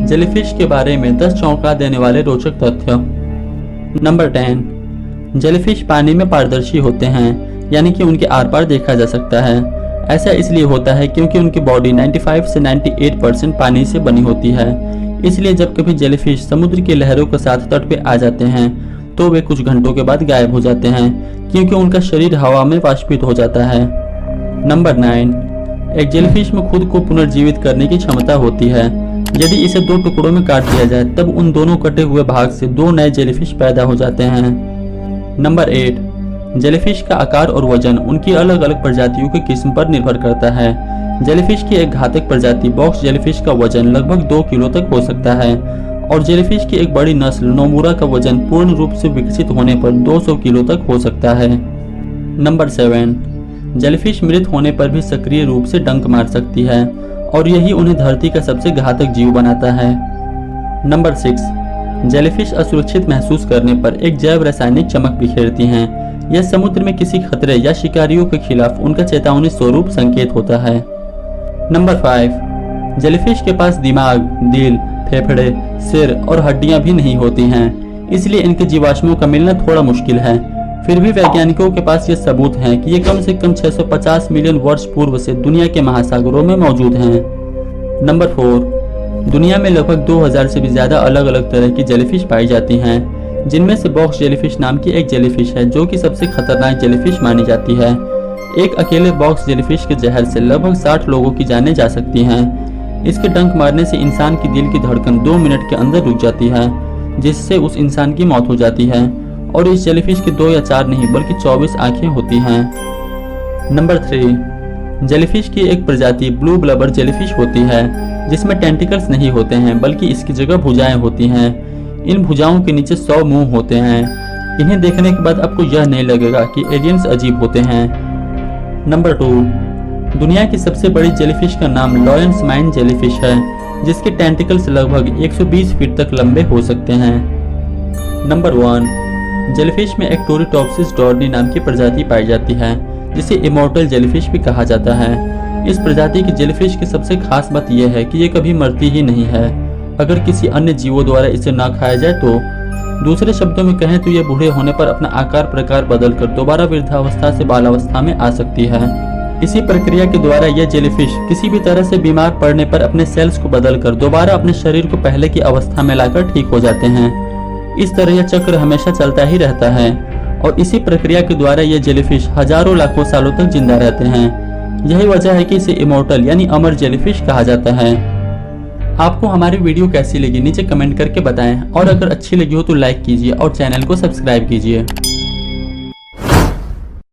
Jellyfish के बारे में 10 चौंका देने वाले रोचक तथ्य। नंबर 10, जेलीफिश पानी में पारदर्शी होते हैं, यानी कि उनके आर पार देखा जा सकता है। ऐसा इसलिए होता है क्योंकि उनकी बॉडी 95 से 98% पानी से बनी होती है। इसलिए जब कभी जेलीफिश समुद्र की लहरों के साथ तट पे आ जाते हैं तो वे कुछ घंटों के बाद गायब हो जाते हैं, क्योंकि उनका शरीर हवा में वाष्पित हो जाता है। नंबर 9, एक जेलीफिश में खुद को पुनर्जीवित करने की क्षमता होती है। यदि इसे 2 टुकड़ों में काट दिया जाए तब उन दोनों कटे हुए भाग से 2 नए जेलीफिश पैदा हो जाते हैं। नंबर 8, जेलीफिश का आकार और वजन उनकी अलग अलग प्रजातियों की किस्म पर निर्भर करता है। जेलीफिश की एक घातक प्रजाति बॉक्स जेलीफिश का वजन लगभग 2 किलो तक हो सकता है, और जेलीफिश की एक बड़ी नस्ल नोमुरा का वजन पूर्ण रूप से विकसित होने पर 200 किलो तक हो सकता है। नंबर 7, जेलीफिश मृत होने पर भी सक्रिय रूप से डंक मार सकती है, और यही उन्हें धरती का सबसे घातक जीव बनाता है। नंबर 6, जेलीफिश असुरक्षित महसूस करने पर एक जैव रासायनिक चमक बिखेरती हैं। यह समुद्र में किसी खतरे या शिकारियों के खिलाफ उनका चेतावनी स्वरूप संकेत होता है। नंबर 5, जेलीफिश के पास दिमाग, दिल, फेफड़े, सिर और हड्डियां भी नहीं होती हैं, इसलिए इनके जीवाश्मों का मिलना थोड़ा मुश्किल है। फिर भी वैज्ञानिकों के पास ये सबूत हैं कि ये कम से कम 650 मिलियन वर्ष पूर्व से दुनिया के महासागरों में मौजूद हैं। नंबर 4, दुनिया में लगभग 2000 से भी ज्यादा अलग अलग तरह की जेलीफिश पाई जाती हैं, जिनमें से बॉक्स जेलीफिश नाम की एक जेलीफिश है जो कि सबसे खतरनाक जेलीफिश मानी जाती है। एक अकेले बॉक्स जेलीफिश के जहर से लगभग 60 लोगों की जानें जा सकती हैं। इसके डंक मारने से इंसान की दिल की धड़कन 2 मिनट के अंदर रुक जाती है, जिससे उस इंसान की मौत हो जाती है। और इस जेलीफिश की 2 या 4 नहीं बल्कि 24 आंखें होती हैं। नंबर 3, जेलीफिश की एक प्रजाति ब्लू ब्लबर जेलीफिश होती है, जिसमें टेंटिकल्स नहीं होते हैं बल्कि इसकी जगह भुजाएं होती हैं। इन भुजाओं के नीचे 100 मुंह होते हैं। इन्हें देखने के बाद आपको यह नहीं लगेगा कि एलियंस अजीब होते हैं। नंबर 2, दुनिया की सबसे बड़ी जेलीफिश का नाम लॉयंस माइन जेलीफिश है, जिसके टेंटिकल्स लगभग 120 फीट तक लंबे हो सकते हैं। नंबर 1, जेलीफिश में एक टोरिटॉप्सिस डॉर्नी नाम की प्रजाति पाई जाती है, जिसे इमोर्टल जेलीफिश भी कहा जाता है। इस प्रजाति की जेलीफिश की सबसे खास बात यह है कि ये कभी मरती ही नहीं है, अगर किसी अन्य जीवों द्वारा इसे ना खाया जाए तो। दूसरे शब्दों में कहें तो ये बूढ़े होने पर अपना आकार प्रकार बदलकर दोबारा वृद्धावस्था से बालावस्था में आ सकती है। इसी प्रक्रिया के द्वारा यह जेलीफिश किसी भी तरह से बीमार पड़ने पर अपने सेल्स को बदलकर दोबारा अपने शरीर को पहले की अवस्था में लाकर ठीक हो जाते हैं। इस तरह यह चक्र हमेशा चलता ही रहता है, और इसी प्रक्रिया के द्वारा ये जेलीफिश हजारों लाखों सालों तक जिंदा रहते हैं। यही वजह है कि इसे इमोर्टल यानी अमर जेलीफिश कहा जाता है। आपको हमारी वीडियो कैसी लगी नीचे कमेंट करके बताएं, और अगर अच्छी लगी हो तो लाइक कीजिए और चैनल को सब्सक्राइब कीजिए।